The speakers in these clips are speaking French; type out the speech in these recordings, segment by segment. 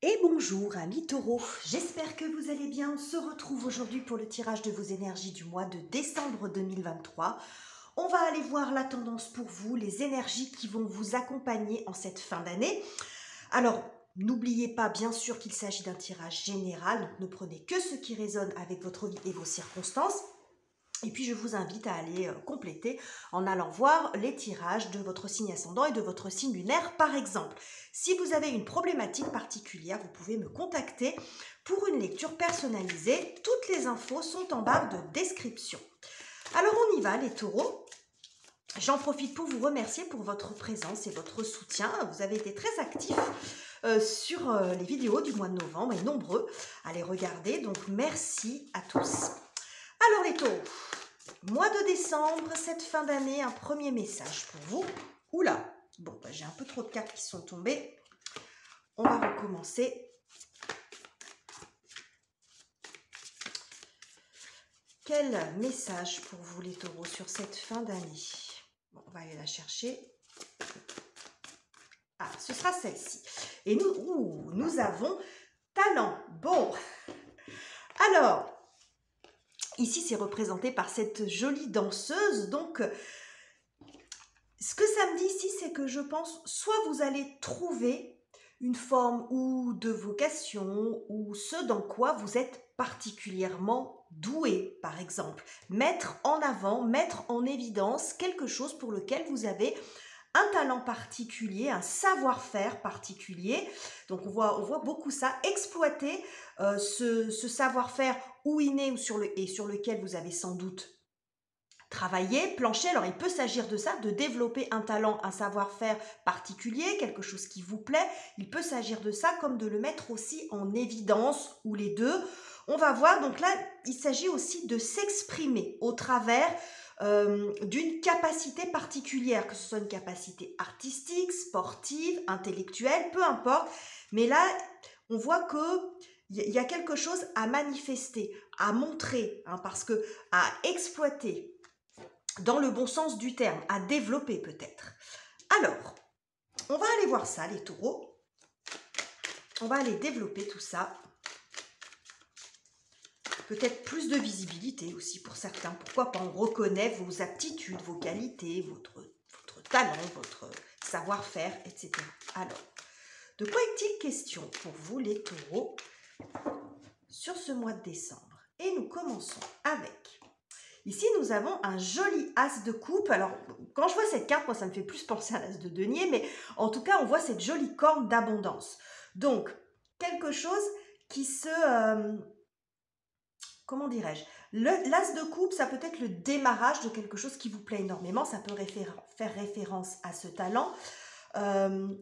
Et bonjour amis taureaux, j'espère que vous allez bien. On se retrouve aujourd'hui pour le tirage de vos énergies du mois de décembre 2023. On va aller voir la tendance pour vous, les énergies qui vont vous accompagner en cette fin d'année. Alors, n'oubliez pas bien sûr qu'il s'agit d'un tirage général, donc ne prenez que ce qui résonne avec votre vie et vos circonstances. Et puis je vous invite à aller compléter en allant voir les tirages de votre signe ascendant et de votre signe lunaire par exemple. Si vous avez une problématique particulière, vous pouvez me contacter pour une lecture personnalisée. Toutes les infos sont en barre de description. Alors on y va les taureaux. J'en profite pour vous remercier pour votre présence et votre soutien. Vous avez été très actifs sur les vidéos du mois de novembre et nombreux à les regarder. Donc merci à tous. Alors les taureaux, mois de décembre, cette fin d'année, un premier message pour vous. Oula, bon, j'ai un peu trop de cartes qui sont tombées. On va recommencer. Quel message pour vous les taureaux sur cette fin d'année? Bon, on va aller la chercher. Ah, ce sera celle-ci. Et nous avons talent. Bon, alors... Ici, c'est représenté par cette jolie danseuse. Donc, ce que ça me dit ici, c'est que je pense, soit vous allez trouver une forme ou de vocation ou ce dans quoi vous êtes particulièrement doué, par exemple. Mettre en avant, mettre en évidence quelque chose pour lequel vous avez un talent particulier, un savoir-faire particulier. Donc on voit beaucoup ça, exploiter ce savoir-faire ou inné ou sur lequel vous avez sans doute travaillé, planché. Alors il peut s'agir de ça, de développer un talent, un savoir-faire particulier, quelque chose qui vous plaît. Il peut s'agir de ça comme de le mettre aussi en évidence ou les deux. On va voir, donc là il s'agit aussi de s'exprimer au travers d'une capacité particulière, que ce soit une capacité artistique, sportive, intellectuelle, peu importe. Mais là, on voit qu'il y a quelque chose à manifester, à montrer, hein, parce que à exploiter, dans le bon sens du terme, à développer peut-être. Alors, on va aller voir ça, les taureaux. On va aller développer tout ça. Peut-être plus de visibilité aussi pour certains. Pourquoi pas, on reconnaît vos aptitudes, vos qualités, votre talent, votre savoir-faire, etc. Alors, de quoi est-il question pour vous les taureaux sur ce mois de décembre? Et nous commençons avec... Ici, nous avons un joli as de coupe. Alors, quand je vois cette carte, moi, ça me fait plus penser à l'as de denier, mais en tout cas, on voit cette jolie corne d'abondance. Donc, quelque chose qui se... comment dirais-je? L'as de coupe, ça peut être le démarrage de quelque chose qui vous plaît énormément. Ça peut faire référence à ce talent.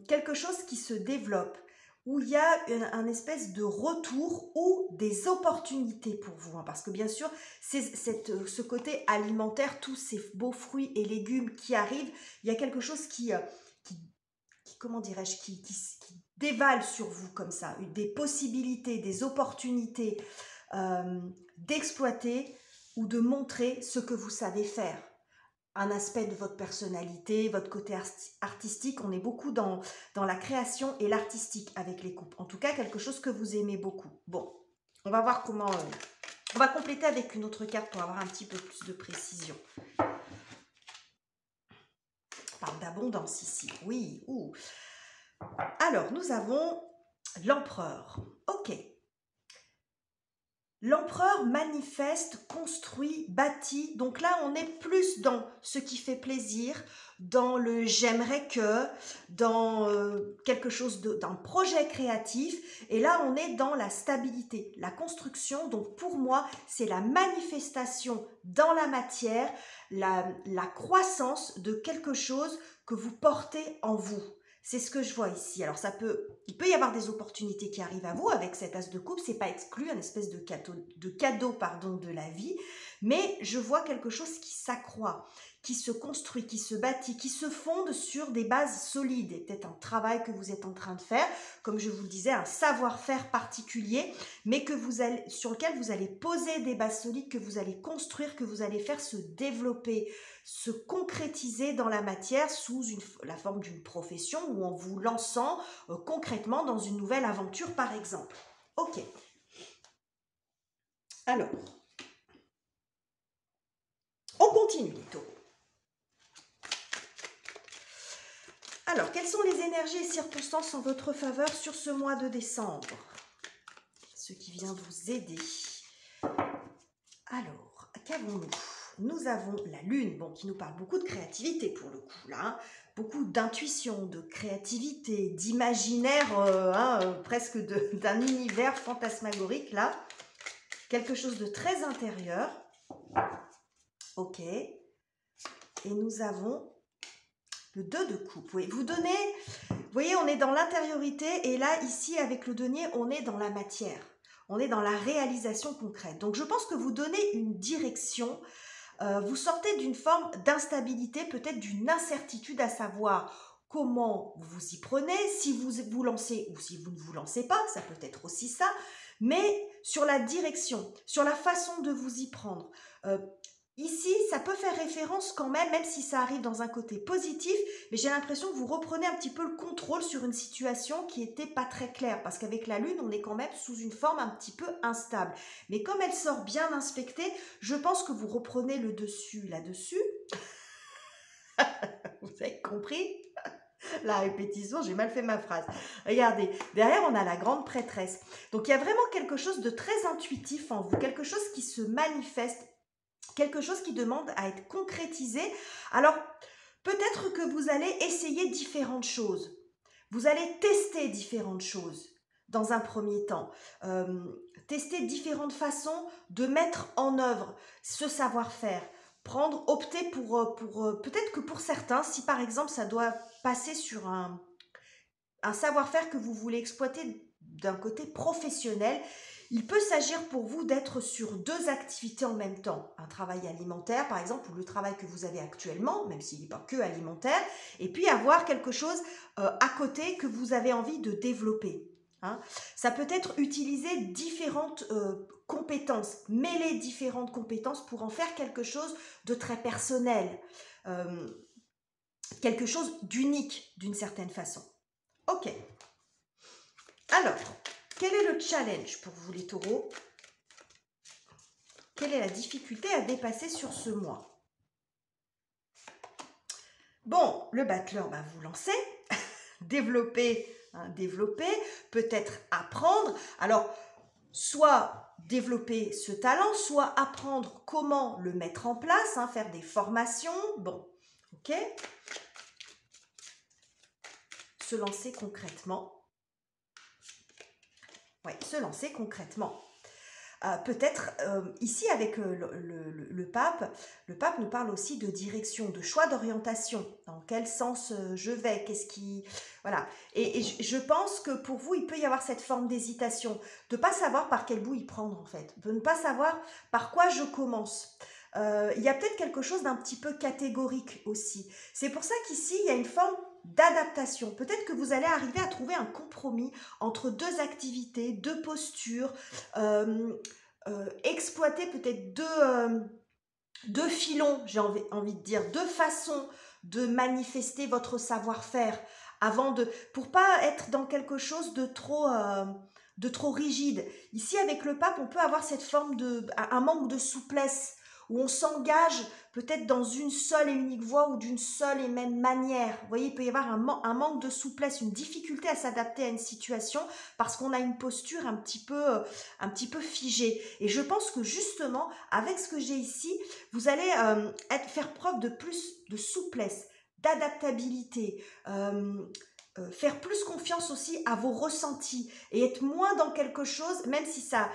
Quelque chose qui se développe, où il y a un espèce de retour ou des opportunités pour vous. Hein, parce que bien sûr, c'est ce côté alimentaire, tous ces beaux fruits et légumes qui arrivent, il y a quelque chose qui comment dirais-je, qui dévale sur vous comme ça. Des possibilités, des opportunités d'exploiter ou de montrer ce que vous savez faire. Un aspect de votre personnalité, votre côté artistique. On est beaucoup dans la création et l'artistique avec les coupes. En tout cas, quelque chose que vous aimez beaucoup. Bon, on va voir comment... on va compléter avec une autre carte pour avoir un petit peu plus de précision. On parle d'abondance ici. Oui, ouh. Alors, nous avons l'empereur. Ok. L'empereur manifeste, construit, bâtit. Donc là, on est plus dans ce qui fait plaisir, dans le j'aimerais que, dans quelque chose d'un projet créatif. Et là, on est dans la stabilité, la construction. Donc pour moi, c'est la manifestation dans la matière, la croissance de quelque chose que vous portez en vous. C'est ce que je vois ici. Alors, il peut y avoir des opportunités qui arrivent à vous avec cet as de coupe. C'est pas exclu, un espèce de cadeau de la vie. Mais je vois quelque chose qui s'accroît, qui se construit, qui se bâtit, qui se fonde sur des bases solides. Et peut-être un travail que vous êtes en train de faire, comme je vous le disais, un savoir-faire particulier, mais sur lequel vous allez poser des bases solides, que vous allez construire, que vous allez faire se développer, se concrétiser dans la matière sous la forme d'une profession ou en vous lançant concrètement dans une nouvelle aventure, par exemple. Ok. Alors, on continue les taureaux. Alors, quelles sont les énergies et circonstances en votre faveur sur ce mois de décembre? Ce qui vient vous aider. Alors, qu'avons-nous? Nous avons la lune, bon, qui nous parle beaucoup de créativité pour le coup, là, hein, beaucoup d'intuition, de créativité, d'imaginaire, presque d'un univers fantasmagorique, là, quelque chose de très intérieur. Ok, et nous avons le 2 de coupe. Oui, vous voyez, on est dans l'intériorité, et là, ici, avec le denier, on est dans la matière, on est dans la réalisation concrète. Donc, je pense que vous donnez une direction. Vous sortez d'une forme d'instabilité, peut-être d'une incertitude à savoir comment vous y prenez, si vous vous lancez ou si vous ne vous lancez pas, ça peut être aussi ça, mais sur la direction, sur la façon de vous y prendre. Ici, ça peut faire référence quand même si ça arrive dans un côté positif, mais j'ai l'impression que vous reprenez un petit peu le contrôle sur une situation qui n'était pas très claire, parce qu'avec la lune, on est quand même sous une forme un petit peu instable. Mais comme elle sort bien inspectée, je pense que vous reprenez le dessus là-dessus. Vous avez compris? La répétition, j'ai mal fait ma phrase. Regardez, derrière, on a la grande prêtresse. Donc, il y a vraiment quelque chose de très intuitif en vous, quelque chose qui se manifeste, quelque chose qui demande à être concrétisé. Alors, peut-être que vous allez essayer différentes choses. Vous allez tester différentes choses dans un premier temps. Tester différentes façons de mettre en œuvre ce savoir-faire. Opter pour peut-être que pour certains, si par exemple ça doit passer sur un savoir-faire que vous voulez exploiter d'un côté professionnel, il peut s'agir pour vous d'être sur 2 activités en même temps. Un travail alimentaire, par exemple, ou le travail que vous avez actuellement, même s'il n'est pas que alimentaire, et puis avoir quelque chose à côté que vous avez envie de développer. Hein. Ça peut être utiliser différentes compétences, mêler différentes compétences pour en faire quelque chose de très personnel, quelque chose d'unique d'une certaine façon. Ok. Alors, quel est le challenge pour vous les taureaux? Quelle est la difficulté à dépasser sur ce mois? Bon, le battleur, vous lancez, développer, peut-être apprendre. Alors, soit développer ce talent, soit apprendre comment le mettre en place, faire des formations. Bon, ok. Se lancer concrètement. Oui, se lancer concrètement. Peut-être ici avec le pape nous parle aussi de direction, de choix d'orientation. Dans quel sens je vais? Qu'est-ce qui... Voilà. Et je pense que pour vous, il peut y avoir cette forme d'hésitation, de ne pas savoir par quel bout y prendre en fait, de ne pas savoir par quoi je commence. Il y a peut-être quelque chose d'un petit peu catégorique aussi. C'est pour ça qu'ici, il y a une forme d'adaptation. Peut-être que vous allez arriver à trouver un compromis entre 2 activités, 2 postures, exploiter peut-être 2 filons, j'ai envie de dire, 2 façons de manifester votre savoir-faire pour pas être dans quelque chose de trop rigide. Ici, avec le pape, on peut avoir cette forme un manque de souplesse, où on s'engage peut-être dans une seule et unique voie ou d'une seule et même manière. Vous voyez, il peut y avoir un manque de souplesse, une difficulté à s'adapter à une situation parce qu'on a une posture un petit peu figée. Et je pense que justement, avec ce que j'ai ici, vous allez faire preuve de plus de souplesse, d'adaptabilité, faire plus confiance aussi à vos ressentis et être moins dans quelque chose, même si ça,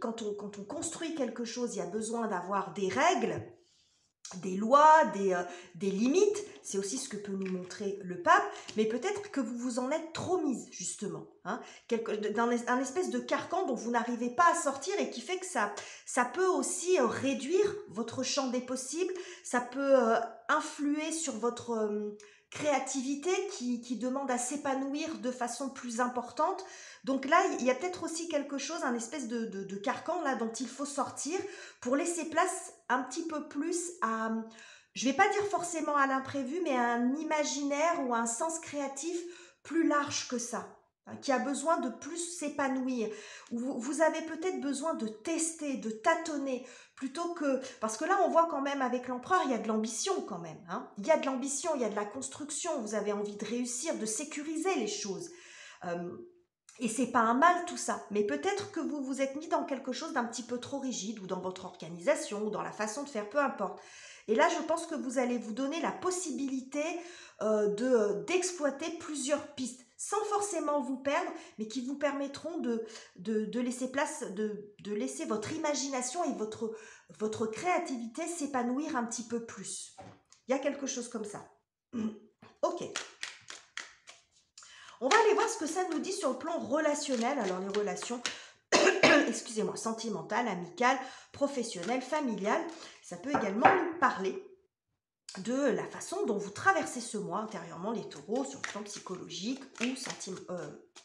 quand on construit quelque chose, il y a besoin d'avoir des règles. des lois, des limites. C'est aussi ce que peut nous montrer le pape, mais peut-être que vous vous en êtes trop mise, justement. Hein, un espèce de carcan dont vous n'arrivez pas à sortir et qui fait que ça peut aussi réduire votre champ des possibles, ça peut influer sur votre créativité qui demande à s'épanouir de façon plus importante. Donc là, il y a peut-être aussi quelque chose, un espèce de carcan là dont il faut sortir pour laisser place un petit peu plus à, je ne vais pas dire forcément à l'imprévu, mais à un imaginaire ou à un sens créatif plus large que ça, hein, qui a besoin de plus s'épanouir. Vous avez peut-être besoin de tester, de tâtonner, plutôt que... Parce que là, on voit quand même avec l'empereur, il y a de l'ambition quand même. Hein. Il y a de l'ambition, il y a de la construction, vous avez envie de réussir, de sécuriser les choses. Et c'est pas un mal tout ça, mais peut-être que vous vous êtes mis dans quelque chose d'un petit peu trop rigide, ou dans votre organisation, ou dans la façon de faire, peu importe. Et là, je pense que vous allez vous donner la possibilité d'exploiter plusieurs pistes, sans forcément vous perdre, mais qui vous permettront de laisser place, de laisser votre imagination et votre créativité s'épanouir un petit peu plus. Il y a quelque chose comme ça. Ok. On va aller voir ce que ça nous dit sur le plan relationnel. Alors les relations, excusez-moi, sentimentales, amicales, professionnelles, familiales. Ça peut également nous parler de la façon dont vous traversez ce mois intérieurement, les taureaux, sur le plan psychologique ou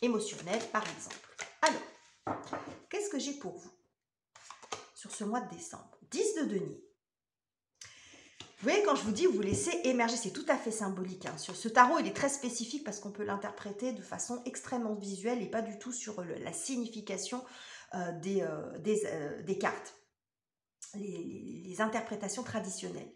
émotionnel, par exemple. Alors, qu'est-ce que j'ai pour vous sur ce mois de décembre? 10 de denier. Vous voyez, quand je vous dis, vous laissez émerger, c'est tout à fait symbolique. Hein. Sur ce tarot, il est très spécifique parce qu'on peut l'interpréter de façon extrêmement visuelle et pas du tout sur la signification des cartes, les interprétations traditionnelles.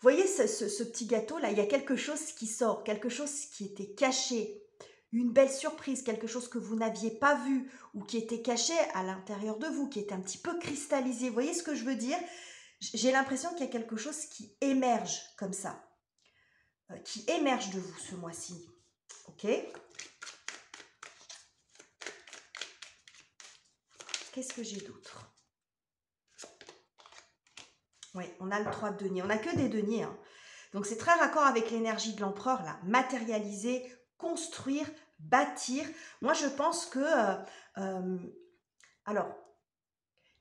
Vous voyez ce petit gâteau-là, il y a quelque chose qui sort, quelque chose qui était caché, une belle surprise, quelque chose que vous n'aviez pas vu ou qui était caché à l'intérieur de vous, qui était un petit peu cristallisé. Vous voyez ce que je veux dire ? J'ai l'impression qu'il y a quelque chose qui émerge comme ça, qui émerge de vous ce mois-ci. Ok ? Qu'est-ce que j'ai d'autre ? Oui, on a le 3 de denier. On n'a que des deniers. Hein. Donc, c'est très raccord avec l'énergie de l'empereur, là. Matérialiser, construire, bâtir. Moi, je pense que... alors,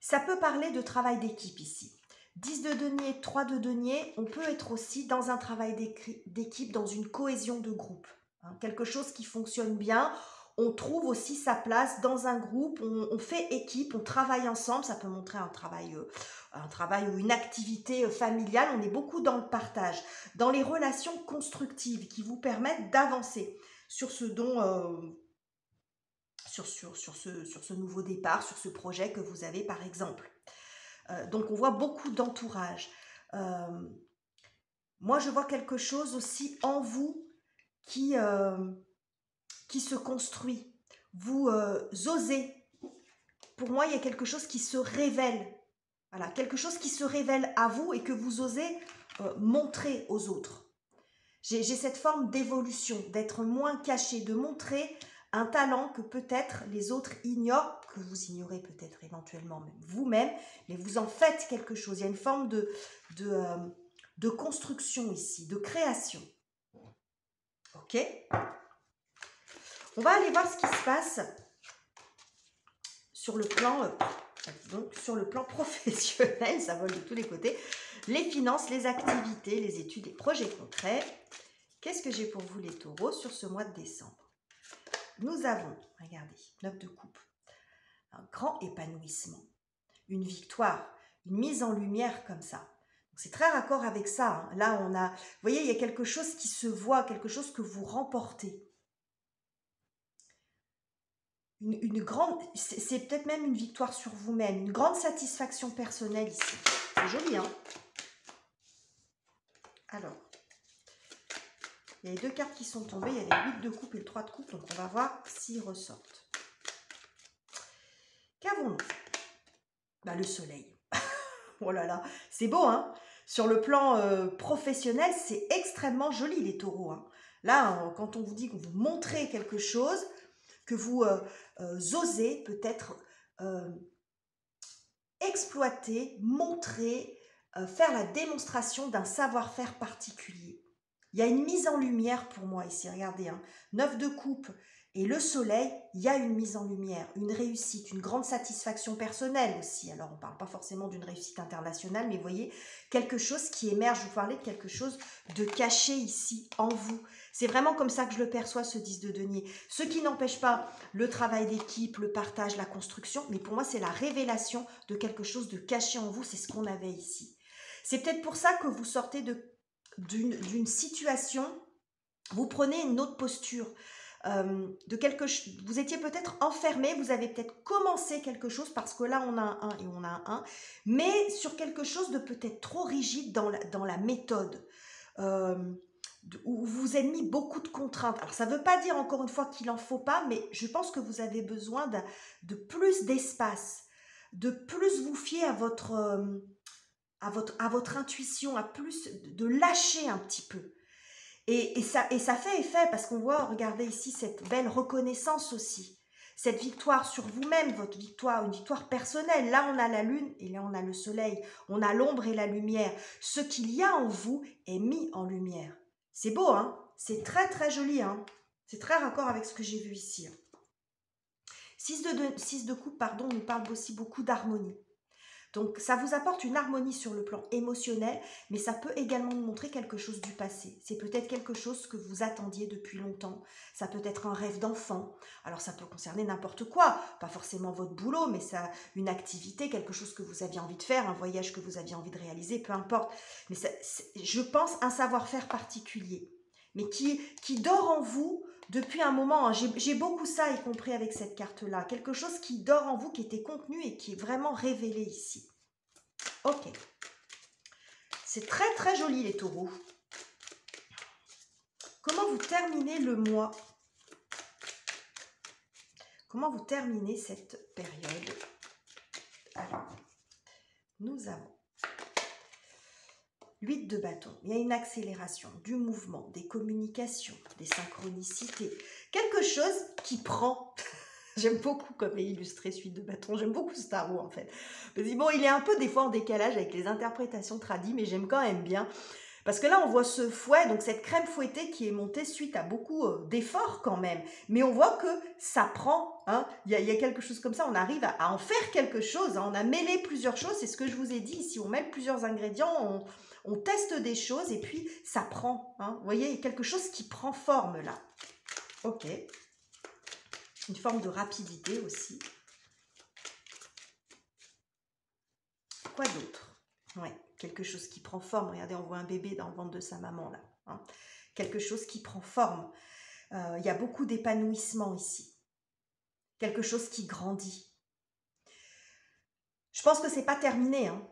ça peut parler de travail d'équipe ici. 10 de denier, 3 de denier, on peut être aussi dans un travail d'équipe, dans une cohésion de groupe. Hein, quelque chose qui fonctionne bien. On trouve aussi sa place dans un groupe, on fait équipe, on travaille ensemble. Ça peut montrer un travail ou une activité familiale. On est beaucoup dans le partage, dans les relations constructives qui vous permettent d'avancer sur ce dont... sur ce nouveau départ, sur ce projet que vous avez par exemple. Donc on voit beaucoup d'entourage. Moi je vois quelque chose aussi en vous qui se construit. Vous osez. Pour moi il y a quelque chose qui se révèle. Voilà, quelque chose qui se révèle à vous et que vous osez montrer aux autres. J'ai cette forme d'évolution, d'être moins caché, de montrer un talent que peut-être les autres ignorent, que vous ignorez peut-être éventuellement même vous-même, mais vous en faites quelque chose. Il y a une forme de construction ici, de création. Ok ? On va aller voir ce qui se passe sur le plan, sur le plan professionnel, ça vole de tous les côtés. Les finances, les activités, les études et projets concrets. Qu'est-ce que j'ai pour vous les taureaux sur ce mois de décembre ? Nous avons, regardez, 9 de coupe, un grand épanouissement, une victoire, une mise en lumière comme ça. C'est très raccord avec ça. Hein. Là, on a, vous voyez, il y a quelque chose qui se voit, quelque chose que vous remportez. Une grande, c'est peut-être même une victoire sur vous-même, une grande satisfaction personnelle ici. C'est joli, hein? Alors, il y a les 2 cartes qui sont tombées, il y a les 8 de coupe et le 3 de coupe, donc on va voir s'ils ressortent. Qu'avons-nous? Bah, le soleil. Oh là là, c'est beau, hein? Sur le plan professionnel, c'est extrêmement joli, les taureaux. Hein. Là, quand on vous dit que vous montrez quelque chose, que vous osez peut-être exploiter, montrer, faire la démonstration d'un savoir-faire particulier. Il y a une mise en lumière pour moi ici, regardez, hein, 9 de coupe et le soleil, il y a une mise en lumière, une réussite, une grande satisfaction personnelle aussi. Alors on ne parle pas forcément d'une réussite internationale, mais vous voyez, quelque chose qui émerge, vous parlez de quelque chose de caché ici en vous. C'est vraiment comme ça que je le perçois, ce 10 de denier. Ce qui n'empêche pas le travail d'équipe, le partage, la construction, mais pour moi c'est la révélation de quelque chose de caché en vous, c'est ce qu'on avait ici. C'est peut-être pour ça que vous sortez d'une situation, vous prenez une autre posture, vous étiez peut-être enfermé, vous avez peut-être commencé quelque chose, parce que là on a un 1 et on a un 1, mais sur quelque chose de peut-être trop rigide dans la méthode, où vous avez mis beaucoup de contraintes. Alors ça ne veut pas dire encore une fois qu'il n'en faut pas, mais je pense que vous avez besoin de plus d'espace, de plus vous fier à votre intuition, à plus de lâcher un petit peu. Et ça fait effet, parce qu'on voit, regardez ici, cette belle reconnaissance aussi. Cette victoire sur vous-même, votre victoire, une victoire personnelle. Là, on a la lune et là, on a le soleil. On a l'ombre et la lumière. Ce qu'il y a en vous est mis en lumière. C'est beau, hein? C'est très, très joli, hein? C'est très raccord avec ce que j'ai vu ici. 6 de coupe, pardon, nous parle aussi beaucoup d'harmonie. Donc, ça vous apporte une harmonie sur le plan émotionnel, mais ça peut également nous montrer quelque chose du passé. C'est peut-être quelque chose que vous attendiez depuis longtemps. Ça peut être un rêve d'enfant. Alors, ça peut concerner n'importe quoi. Pas forcément votre boulot, mais ça, une activité, quelque chose que vous aviez envie de faire, un voyage que vous aviez envie de réaliser, peu importe. Mais ça, je pense un savoir-faire particulier, mais qui dort en vous depuis un moment. Hein. J'ai beaucoup ça, y compris avec cette carte-là. Quelque chose qui dort en vous, qui était contenu et qui est vraiment révélé ici. Ok. C'est très, très joli, les taureaux. Comment vous terminez le mois? Comment vous terminez cette période? Alors, nous avons 8 de bâton. Il y a une accélération du mouvement, des communications, des synchronicités. Quelque chose qui prend... J'aime beaucoup comme est illustré suite de bâton. J'aime beaucoup ce tarot en fait. Bon, il est un peu des fois en décalage avec les interprétations tradies, mais j'aime quand même bien. Parce que là, on voit ce fouet, donc cette crème fouettée qui est montée suite à beaucoup d'efforts quand même. Mais on voit que ça prend. Hein. Il y a quelque chose comme ça, on arrive à en faire quelque chose. Hein. On a mêlé plusieurs choses, c'est ce que je vous ai dit ici. On mêle plusieurs ingrédients, on teste des choses et puis ça prend. Hein. Vous voyez, il y a quelque chose qui prend forme là. Ok. Une forme de rapidité aussi. Quoi d'autre? Ouais, quelque chose qui prend forme. Regardez, on voit un bébé dans le ventre de sa maman là. Hein. Quelque chose qui prend forme. Il y a beaucoup d'épanouissement ici. Quelque chose qui grandit. Je pense que c'est pas terminé. Hein.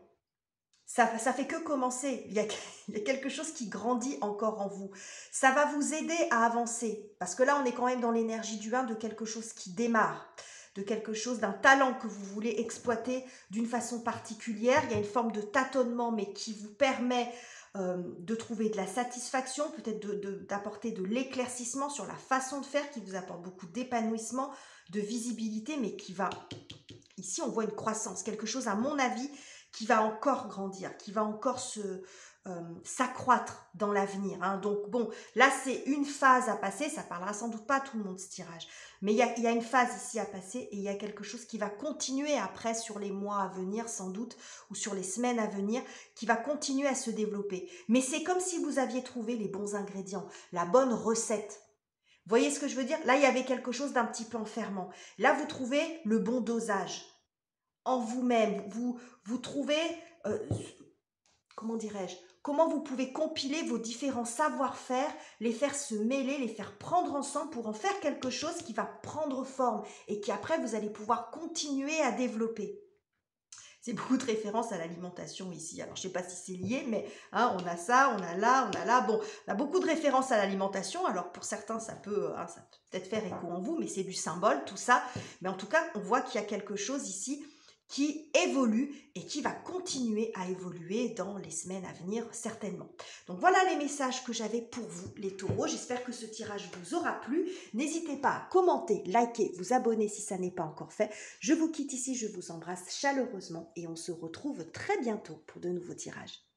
Ça fait que commencer. Il y a quelque chose qui grandit encore en vous. Ça va vous aider à avancer. Parce que là, on est quand même dans l'énergie du 1 de quelque chose qui démarre. De quelque chose, d'un talent que vous voulez exploiter d'une façon particulière. Il y a une forme de tâtonnement, mais qui vous permet de trouver de la satisfaction, peut-être d'apporter de l'éclaircissement sur la façon de faire, qui vous apporte beaucoup d'épanouissement, de visibilité, mais qui va... Ici, on voit une croissance. Quelque chose, à mon avis, qui va encore grandir, qui va encore s'accroître dans l'avenir. Hein. Donc bon, là c'est une phase à passer, ça parlera sans doute pas à tout le monde ce tirage, mais il y a une phase ici à passer et il y a quelque chose qui va continuer après sur les mois à venir sans doute, ou sur les semaines à venir, qui va continuer à se développer. Mais c'est comme si vous aviez trouvé les bons ingrédients, la bonne recette. Vous voyez ce que je veux dire? Là il y avait quelque chose d'un petit peu enfermant. Là vous trouvez le bon dosage. En vous-même, vous trouvez, comment dirais-je, comment vous pouvez compiler vos différents savoir-faire, les faire se mêler, les faire prendre ensemble pour en faire quelque chose qui va prendre forme et qui après vous allez pouvoir continuer à développer. C'est beaucoup de références à l'alimentation ici. Alors, je ne sais pas si c'est lié, mais hein, on a ça, on a là. Bon, on a beaucoup de références à l'alimentation. Alors, pour certains, ça peut peut-être faire écho en vous, mais c'est du symbole, tout ça. Mais en tout cas, on voit qu'il y a quelque chose ici qui évolue et qui va continuer à évoluer dans les semaines à venir certainement. Donc voilà les messages que j'avais pour vous les taureaux. J'espère que ce tirage vous aura plu. N'hésitez pas à commenter, liker, vous abonner si ça n'est pas encore fait. Je vous quitte ici, je vous embrasse chaleureusement et on se retrouve très bientôt pour de nouveaux tirages.